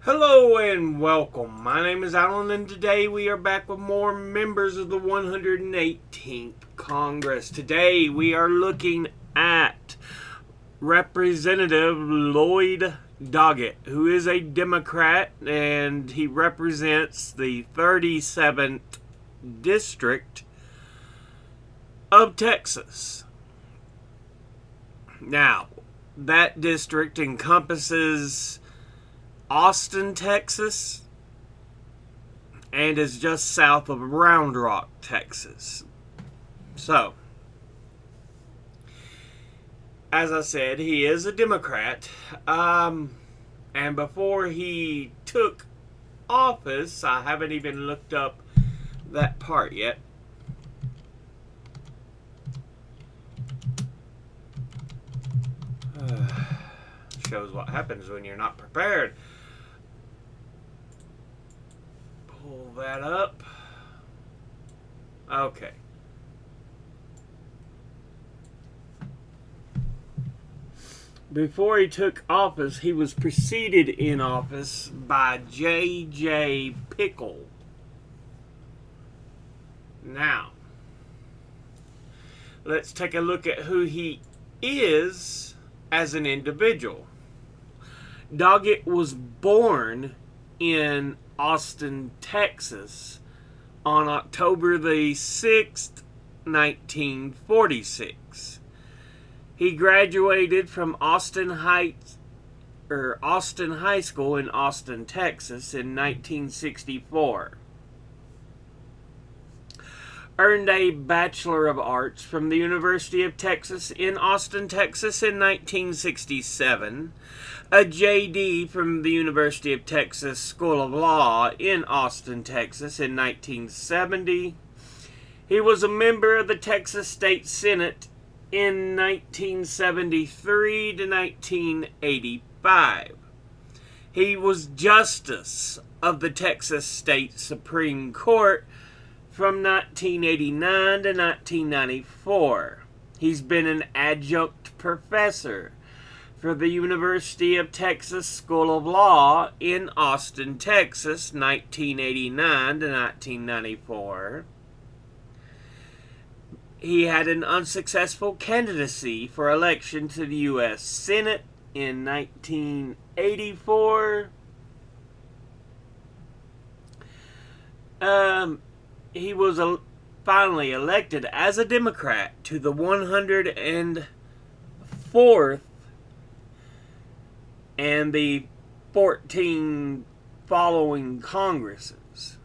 Hello and welcome. My name is Alan, and today we are back with more members of the 118th Congress. Today we are looking at Representative Lloyd Doggett, who is a Democrat, and he represents the 37th District of Texas. Now, that district encompasses Austin, Texas, and is just south of Round Rock, Texas. So, as I said, he is a Democrat, and before he took office, I haven't even looked up that part yet. Shows what happens when you're not prepared. Pull that up. Okay. Before he took office, he was preceded in office by J.J. Pickle. Now, let's take a look at who he is as an individual. Doggett was born in Austin, Texas on October the 6th, 1946. He graduated from Austin High School in Austin, Texas in 1964. Earned a Bachelor of Arts from the University of Texas in Austin, Texas in 1967, a JD from the University of Texas School of Law in Austin, Texas in 1970. He was a member of the Texas State Senate in 1973 to 1985. He was Justice of the Texas State Supreme Court from 1989 to 1994. He's been an adjunct professor for the University of Texas School of Law in Austin, Texas, 1989 to 1994. He had an unsuccessful candidacy for election to the U.S. Senate in 1984. He was finally elected as a Democrat to the 104th and the 14 following Congresses.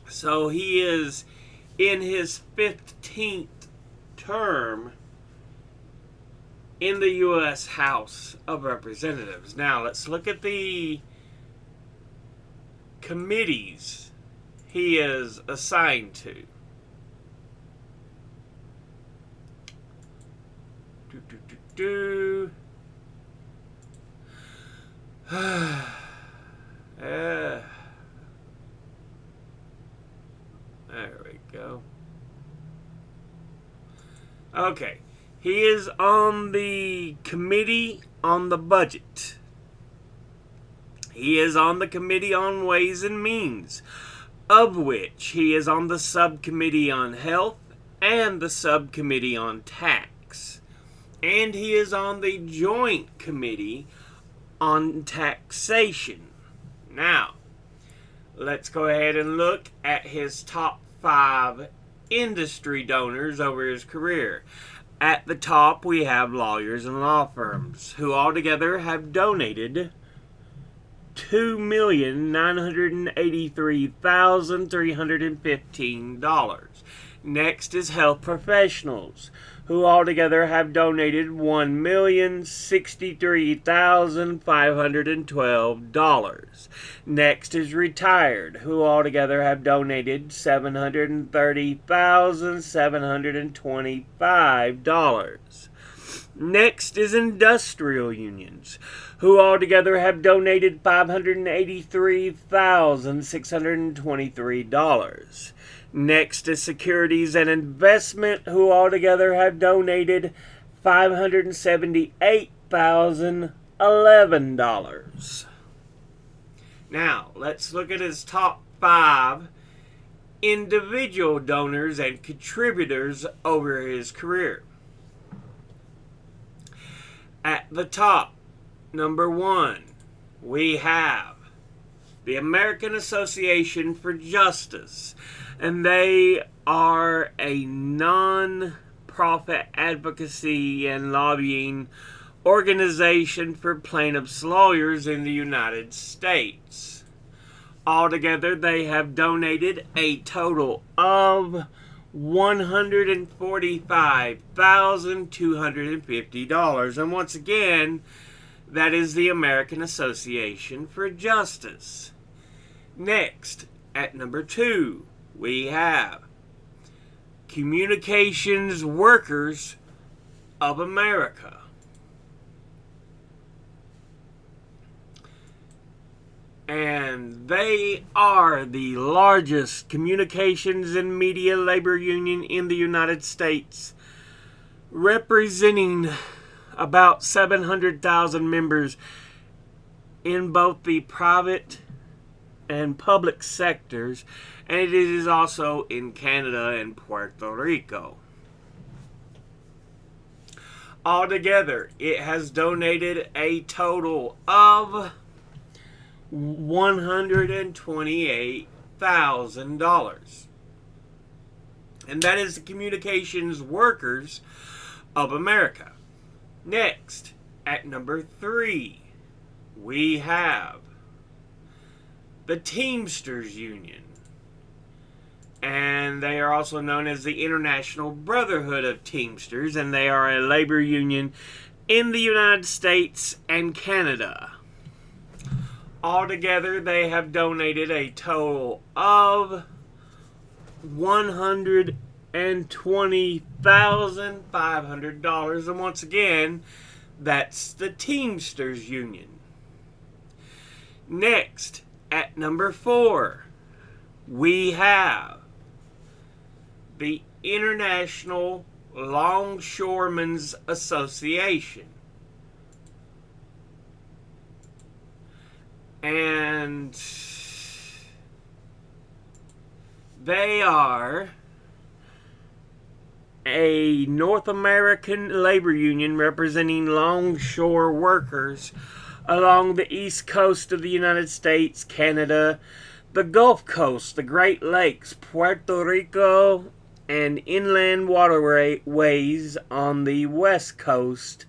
So he is in his 15th term in the U.S. House of Representatives. Now, let's look at the committees he is assigned to. There we go. Okay. He is on the Committee on the Budget. He is on the Committee on Ways and Means, of which he is on the Subcommittee on Health and the Subcommittee on Tax. And he is on the Joint Committee on Taxation. Now, let's go ahead and look at his top 5 industry donors over his career. At the top, we have lawyers and law firms, who altogether have donated $2,983,315. Next is health professionals, who altogether have donated $1,063,512. Next is retired, who altogether have donated $730,725. Next is industrial unions, who altogether have donated $583,623. Next is securities and investment, who altogether have donated $578,000 $11. Now, let's look at his top 5 individual donors and contributors over his career. At the top, number 1, we have the American Association for Justice, and they are a non-profit advocacy and lobbying organization for plaintiffs' lawyers in the United States. Altogether, they have donated a total of $145,250. And once again, that is the American Association for Justice. Next, at number 2, we have Communications Workers of America. And they are the largest communications and media labor union in the United States, representing about 700,000 members in both the private and public sectors, and it is also in Canada and Puerto Rico. Altogether, it has donated a total of $128,000. And that is the Communications Workers of America. Next, at number 3, we have the Teamsters Union. And they are also known as the International Brotherhood of Teamsters, and they are a labor union in the United States and Canada. Altogether, they have donated a total of $120,500. And once again, that's the Teamsters Union. Next, at number 4, we have the International Longshoremen's Association. And they are a North American labor union representing longshore workers along the east coast of the United States, Canada, the Gulf Coast, the Great Lakes, Puerto Rico, and inland waterways on the west coast.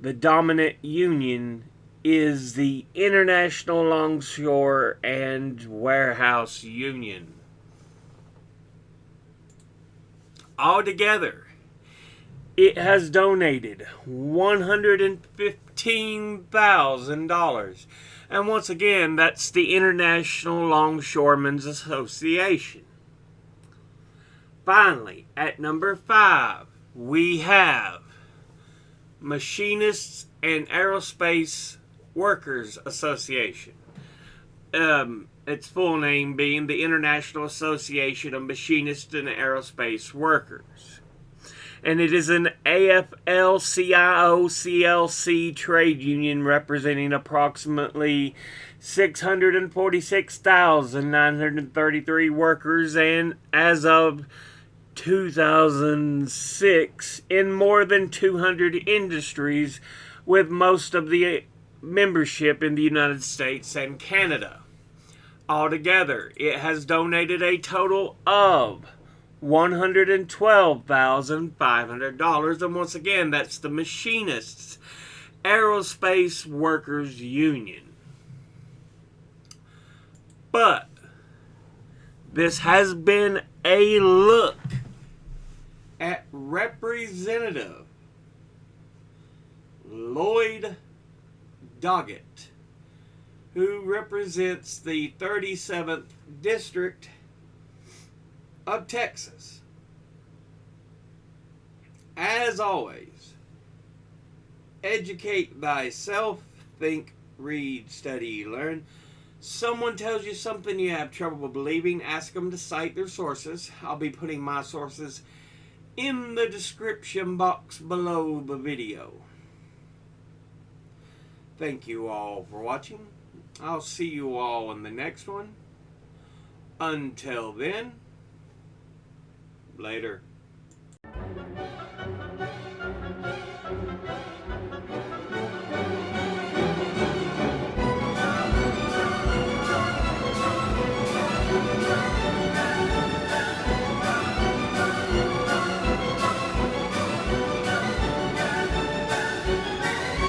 The dominant union is the International Longshore and Warehouse Union. Altogether, it has donated $115,000. And once again, that's the International Longshoremen's Association. Finally, at number 5, we have Machinists and Aerospace Workers Association. Its full name being the International Association of Machinists and Aerospace Workers. And it is an AFL-CIO-CLC trade union representing approximately 646,933 workers, and as of 2006, in more than 200 industries, with most of the membership in the United States and Canada. Altogether, it has donated a total of $112,500, and once again, that's the Machinists Aerospace Workers Union. But this has been a look at Representative Lloyd Doggett, who represents the 37th District of Texas. As always, educate thyself, think, read, study, learn. Someone tells you something you have trouble believing, ask them to cite their sources. I'll be putting my sources in the description box below the video. Thank you all for watching. I'll see you all in the next one. Until then, later.